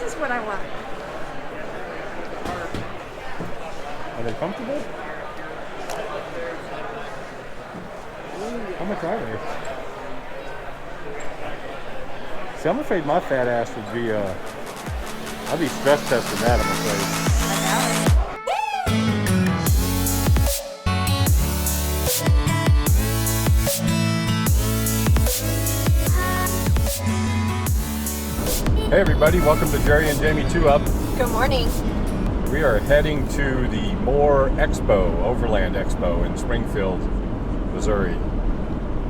is what I want. Are they comfortable? How much are they? See, I'm afraid my fat ass would be, I'd be stress testing that, I'm afraid. Hey everybody, welcome to Jerry and Jamie 2-Up. Good morning. We are heading to the MOORE EXPO, Overland Expo in Springfield, Missouri.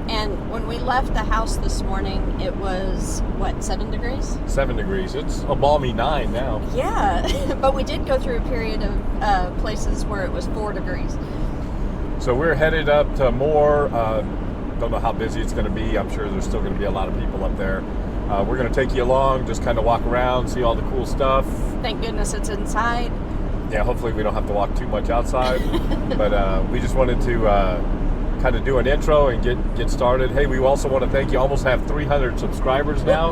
And when we left the house this morning, it was, what, 7 degrees? 7 degrees. It's a balmy 9 now. Yeah, but we did go through a period of places where it was 4 degrees. So we're headed up to MOORE. Don't know how busy it's going to be. I'm sure there's still going to be a lot of people up there. We're going to take you along, just kind of walk around, see all the cool stuff. Thank goodness it's inside. Yeah, hopefully we don't have to walk too much outside. But we just wanted to kind of do an intro and get started. Hey, we also want to thank you. Almost have 300 subscribers now.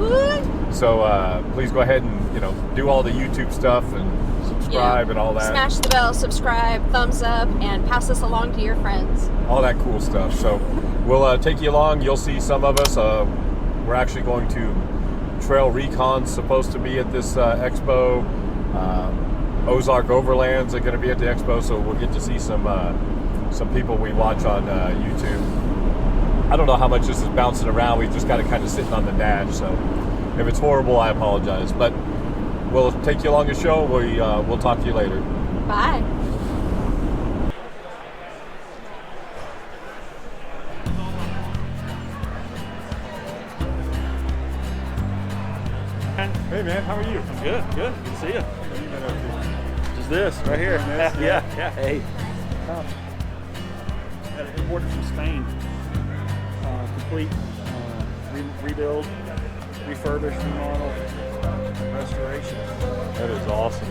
So please go ahead and do all the YouTube stuff and subscribe and all that. Smash the bell, subscribe, thumbs up, and pass this along to your friends. All that cool stuff. So we'll take you along. You'll see some of us. We're actually going to Trail Recon's supposed to be at this expo. Ozark Overlands are going to be at the expo, so we'll get to see some people we watch on YouTube. I don't know how much this is bouncing around. We just got it kind of sitting on the dash, so if it's horrible, I apologize. But we'll take you along the show. We'll talk to you later. Bye. Hey man, how are you? Good, good. Good to see you. Just this right here. Yeah. Hey. Had it imported from Spain. Complete rebuild, refurbished, remodel, restoration. That is awesome.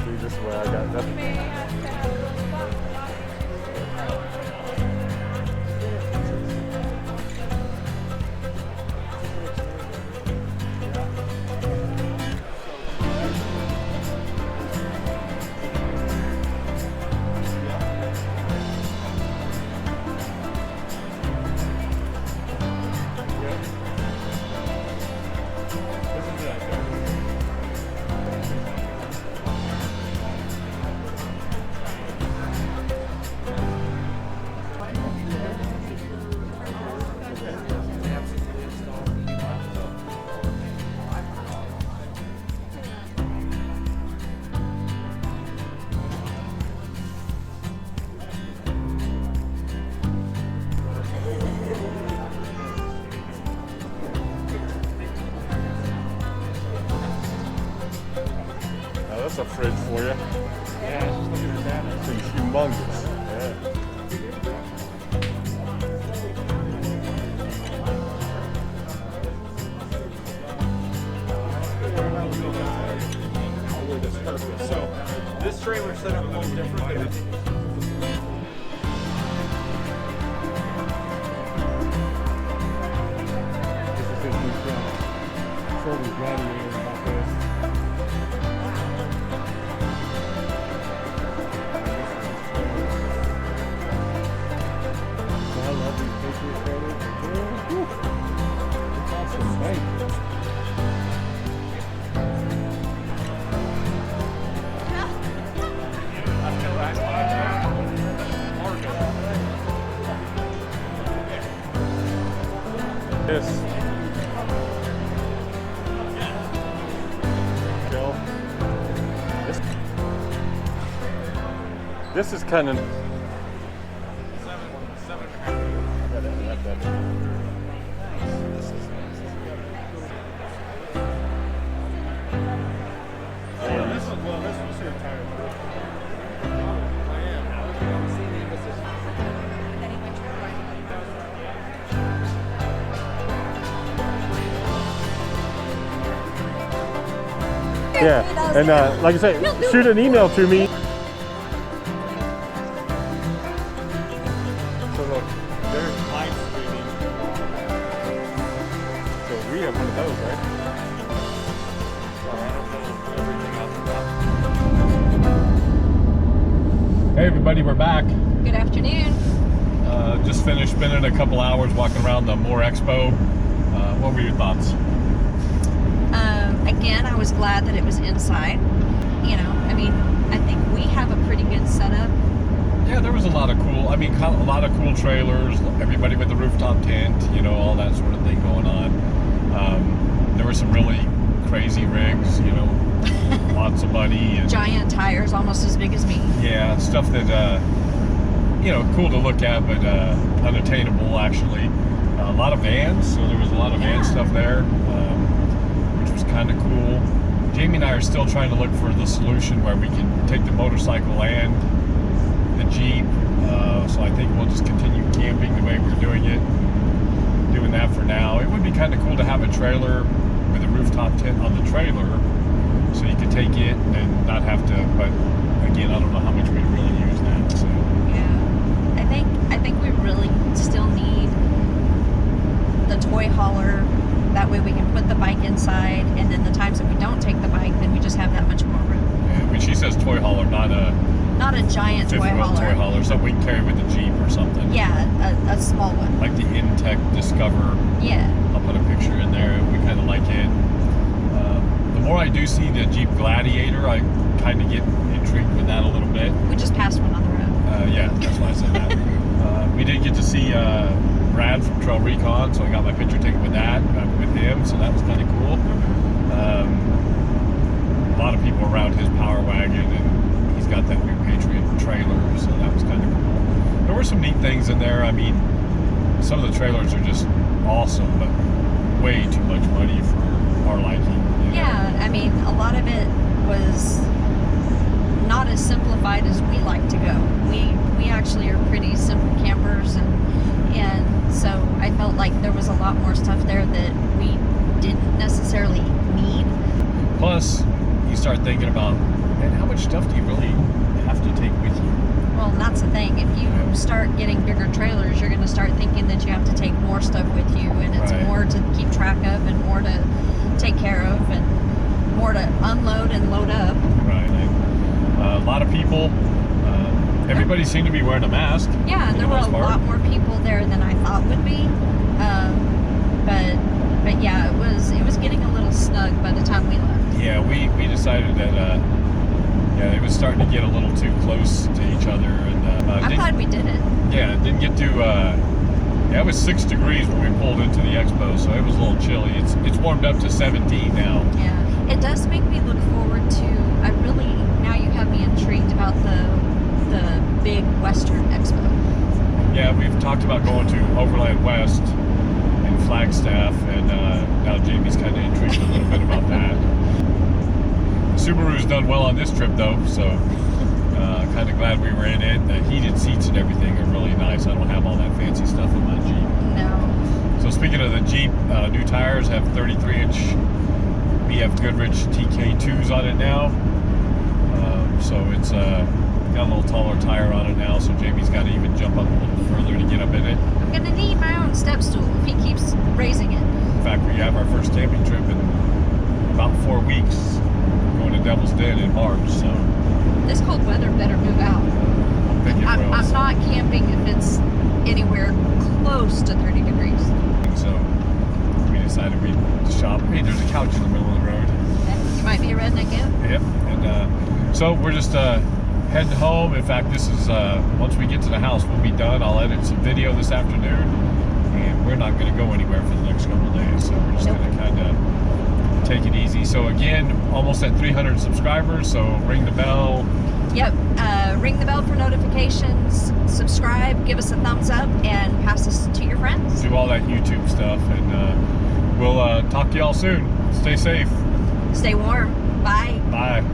See, this is where I got nothing. That's a fridge for you. Yeah, just looking at that. It's humongous. Yeah. So this trailer set up a little different. This is his new truck. Sold his Gladiator about this. I love these pictures, trailers. It's awesome. Hey. This. This is kind of. Yeah, and like I said, shoot an email to me. So look, There's light streaming. So we have one of those, right? Sorry, I don't know everything else about. Hey everybody, we're back. Good afternoon. Just finished spending a couple hours walking around the MOORE EXPO. What were your thoughts? Again, I was glad that it was inside. You know, I mean, I think we have a pretty good setup. Yeah, there was a lot of cool, a lot of cool trailers, everybody with the rooftop tent, you know, all that sort of thing going on. There were some really crazy rigs, you know, lots of money. And, Giant tires, almost as big as me. yeah, stuff that, you know, cool to look at, but unattainable, actually. A lot of vans, so there was a lot of van stuff there, which was kind of cool. Jamie and I are still trying to look for the solution where we can take the motorcycle and the Jeep, so I think we'll just continue camping the way we're doing that for now. It would be kind of cool to have a trailer with a rooftop tent on the trailer, so you could take it and not have to, but again, I don't know how much we really use that, so. Yeah, I think we really still need the toy hauler. That way we can put the bike inside, and then the times that we don't take the bike, then we just have that much more room. Yeah, when she says toy hauler, not a Giant toy fifth-wheel hauler. toy hauler, something we can carry with the Jeep or something. Yeah, a small one. Like the Intech Discover. Yeah. I'll put a picture in there. We kind of like it. The more I do see the Jeep Gladiator, I kind of get intrigued with that a little bit. We just passed one on the road. Yeah, that's why I said that. We did get to see Brad from Trail Recon, so I got my picture taken with that, with him, so that was kind of cool. A lot of people around his Power Wagon, and he's got that new Patriot trailer, so that was kind of cool. There were some neat things in there. I mean, some of the trailers are just awesome, but way too much money for our liking. You know? Yeah, I mean, a lot of it was not as simplified as we like to go. We actually are pretty simple campers, and so I felt like there was a lot more stuff there that we didn't necessarily need. Plus, you start thinking about, man, how much stuff do you really have to take with you? Well, and that's the thing. If you start getting bigger trailers, you're going to start thinking that you have to take more stuff with you, and it's more to keep track of, and more to take care of, and more to unload and load up. Right. A lot of people. Everybody seemed to be wearing a mask. Yeah, there were a lot more people there than I thought would be. But yeah, it was getting a little snug by the time we left. Yeah, we decided that it was starting to get a little too close to each other, and I'm glad we did it. Yeah, it didn't get to. It was 6 degrees when we pulled into the expo, so it was a little chilly. It's warmed up to 17 now. Yeah, it does make me look forward to. Now you have me intrigued about the big Western Expo. Yeah, we've talked about going to Overland West and Flagstaff, and now Jamie's kind of intrigued a little bit about that. Subaru's done well on this trip though, so kind of glad we were in it. The heated seats and everything are really nice. I don't have all that fancy stuff in my Jeep. No. So speaking of the Jeep, new tires have 33-inch BF Goodrich TK2s on it now. So it's got a little taller tire on it now, so Jamie's got to even jump up a little further to get up in it. I'm going to need my own step stool if he keeps raising it. In fact, we have our first camping trip in about 4 weeks, going to Devil's Den in March, so... This cold weather better move out. I'm not camping if it's anywhere close to 30 degrees. So we decided we'd shop. Hey, there's a couch in the middle of the road. You might be a redneck yet. Yep, and so we're just heading home. In fact, this is, once we get to the house, we'll be done. I'll edit some video this afternoon, and we're not going to go anywhere for the next couple of days, so we're just going to kind of take it easy. So again, almost at 300 subscribers, so ring the bell. Yep, ring the bell for notifications, subscribe, give us a thumbs up, and pass us to your friends. Do all that YouTube stuff, and we'll talk to y'all soon. Stay safe. Stay warm. Bye. Bye.